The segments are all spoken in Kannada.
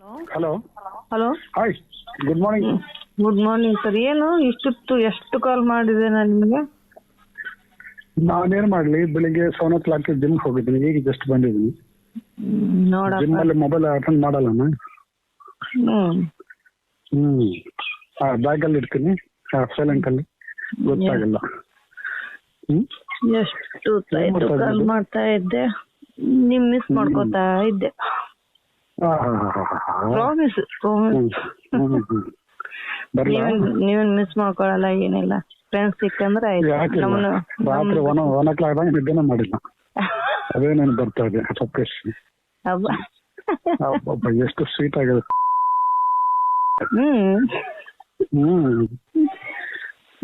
Hello hello hi good morning. Good morning sir. ಏನು ಇಷ್ಟೊತ್ತು ಎಷ್ಟು ಕಾಲ್ ಮಾಡಿದೆ ನಾನು ನಿಮಗೆ? ನಾನೇನ್ ಮಾಡ್ಲಿ, ಬೆಳಿಗ್ಗೆ 7:00 ಜಿಮ್ ಹೋಗಿದ್ದೀನಿ, ಈಗ ಜಸ್ಟ್ ಬಂದಿದ್ದೀನಿ. ನೋಡಪ್ಪ. ಜಿಮ್ ಅಲ್ಲಿ ಮೊಬೈಲ್ ಅಟೆಂಡ್ ಮಾಡಲ್ಲ ನಾನು. ಬ್ಯಾಗ್ ಅಲ್ಲಿ ಇಡ್ತೀನಿ, ಸೈಲೆಂಟ್ ಅಲ್ಲಿ, ಗೊತ್ತಾಗಲ್ಲ. ಎಷ್ಟು ಹೊತ್ತಾಯ್ತು ಕಾಲ್ ಮಾಡ್ತಾ ಇದ್ದೆ, ನಿಮ್ ಮಿಸ್ ಮಾಡ್ಕೋತಾ ಇದ್ದೆ. ಪ್ರಾಮಿಸ್ ನೀವೇನ್ ಮಿಸ್ ಮಾಡ್ಕೊಳಲ್ಲ, ಏನಿಲ್ಲ. ಫ್ರೆಂಡ್ಸ್ ಸಿಕ್ಕಂದ್ರೆ ಆಯ್ತು. ರಾತ್ರಿ 1:00 ನಿದ್ದೆನೇ ಮಾಡಿಲ್ಲ. ಅದೇ ನಾನು ಬರ್ತಾ ಇದೆ ಸಪ್ರೇಶ್. ಎಷ್ಟು ಸ್ವೀಟ್ ಆಗಿದೆ.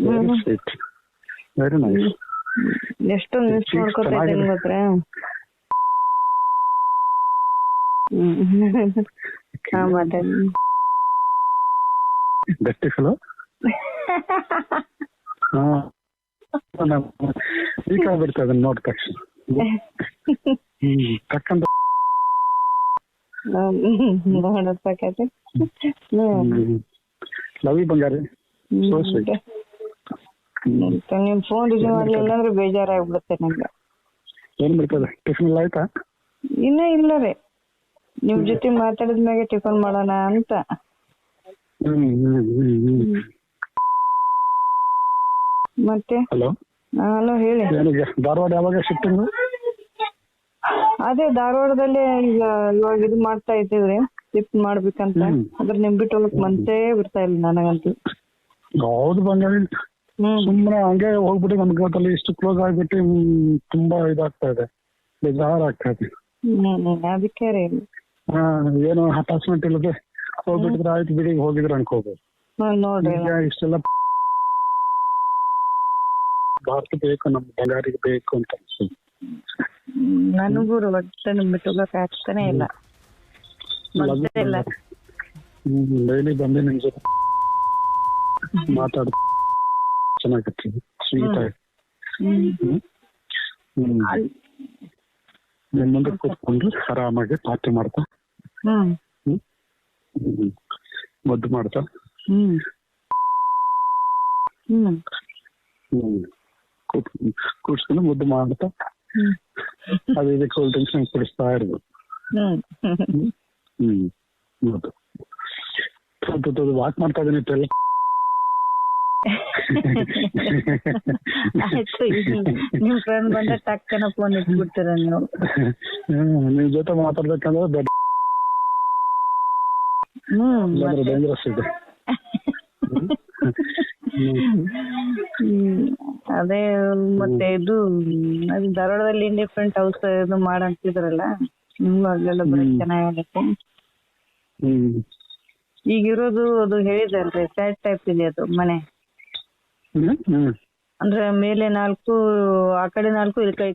Very sweet, very nice. ಎಷ್ಟೊಂದು ಮಿಸ್ ಮಾಡ್ಕೊತಾ ಇದ್ದೀನಿ ಗೊತ್ತಾ? ಮಾತಾಡಿ ಗಟ್ಟಿ ಫಲೋ. ಈಗ ಬಿಡ್ತಾ ಇದನ್ನು ನೋಡ್ ತಕ್ಷಣ ತಕ್ಕಂತ ಲವ್ ಯು ಬಂಗಾರಿ. ನಿಮ್ ಫೋನ್ ರಿಸೀವ್ ಮಾಡ್ಲಿಲ್ಲ ಅಂದ್ರೆ ಬೇಜಾರಾಗ್ಬಿಡುತ್ತೆ ನಂಗೆ. ಏನ್ ಮಾಡ್ತದೆ? ಟಿಫಿನ್ ಎಲ್ಲ ಆಯ್ತಾ? ಇನ್ನೂ ಇಲ್ಲ ರೀ, ನಿಮ್ ಜೊತೆ ಮಾತಾಡಿದ್ಮ್ಯಾಗೆ ಟಿಫನ್ ಮಾಡೋಣ ಅಂತ. ಮತ್ತೆ ಹಲೋ ಹಲೋ ಹೇಳಿ. ಧಾರವಾಡ ಯಾವಾಗ ಶಿಫ್ಟಿಂಗ್? ಅದೇ ಧಾರವಾಡದಲ್ಲೇ ಈಗ ಇವಾಗ ಇದು ಮಾಡ್ತಾ ಇದ್ದೀವ್ರಿ, ಶಿಫ್ಟ್ ಮಾಡ್ಬೇಕಂತ. ಅದ್ರ ನಿಮ್ ಬಿಟ್ಟು ಹೋಗಕ್ ಮನ್ಸೇ ಬರ್ತಾ ಇಲ್ಲ ನನಗಂತೂ. ಹೌದು ಬಂಗಾರಿ, ಸುಮ್ಮನೆ ಹಂಗೆ ಹೋಗ್ಬಿಟ್ಟು ನಮ್ಗೆ ಗೊತ್ತಲ್ಲಿ ಇಷ್ಟು ಕ್ಲೋಸ್ ಆಗ್ಬಿಟ್ಟು ತುಂಬಾ ಇದಾಗ್ತಾ ಇದೆ, ಬೇಜಾರಾಗ್ತಾ ಇದೆ. ಅದಕ್ಕೆ ರೀ ಏನು ಅಟ್ಯಾಚ್ಮೆಂಟ್ ಇಲ್ಲದೆ ಹೋಗ್ಬಿಟ್ಟಿದ್ರೆ ಆಯ್ತು ಬಿಡಿ, ಹೋಗಿದ್ರೆ ಅನ್ಕೋಬಹುದು. ನೋಡ್ರಿ ಇಷ್ಟೆಲ್ಲ ಭಾರತ ಬೇಕು, ನಮ್ ಬಂಗಾರಿಗೆ ಬೇಕು ಅಂತ ಅನ್ಸುತ್ತೆ ನನಗೂ. ಒಟ್ಟೆ ನಿಮ್ ಬಿಟ್ಟು ಹೋಗಕ್ ಆಗ್ತಾನೆ ಇಲ್ಲ. ಡೈಲಿ ಬಂದು ನಿಮ್ ಜೊತೆ ಮಾತಾಡ ಚೆನ್ನಾಗಿರ್ತೀವಿ, ಸ್ವೀಟ್ ಆಗಿ. ನಿಮ್ ಮುಂದೆ ಕೂತ್ಕೊಂಡು ಆರಾಮಾಗಿ ಪಾರ್ಟಿ ಮಾಡ್ತಾ, ಮುದ್ದು ಮಾಡ್ತಾ, ಕೂಡ್ಸ್ಕೊಂಡು ಮುದ್ದು ಮಾಡ್ತಾ, ಅದು ಇದಕ್ಕೆ ಕೂಲ್ ಡ್ರಿಂಕ್ಸ್ ಕುಡಿಸ್ತಾ ಇರ್ಬೋದು. ವಾಕ್ ಮಾಡ್ತಾ ಇದೀನಿ ಇಟ್ಟೆಲ್ಲ. ನಿಮ್ ಫ್ರೆಂಡ್ ಬಂದ ಟಕ್ಕನ ಫೋನ್ ಇಟ್ಬಿಡ್ತೀರ ನೀವು. ನಿಮ್ ಜೊತೆ ಮಾತಾಡ್ಬೇಕಂದ್ರೆ ಡೇಂಜರಸ್ ಇದೆ. ಅದೇ ಮತ್ತೆ ಇದು ಧಾರವಾಡದಲ್ಲಿ ಇಂಡಿಪೆಂಡೆಂಟ್ ಹೌಸ್ ಇದು ಮಾಡಂತಿದ್ರಲ್ಲ, ನಿಮ್ಗೂ ಅಲ್ಲೆಲ್ಲ ಬರೀ ಚೆನ್ನಾಗತ್ತೆ. ಈಗಿರೋದು ಅದು ಹೇಳಿದಲ್ರಿ, ಫ್ಲಾಟ್ ಟೈಪ್ ಇದೆ ಅದು ಮನೆ. ಅಂದ್ರೆ ಮೇಲೆ 4, ಆ ಕಡೆ 4, ಈ ಕಡೆ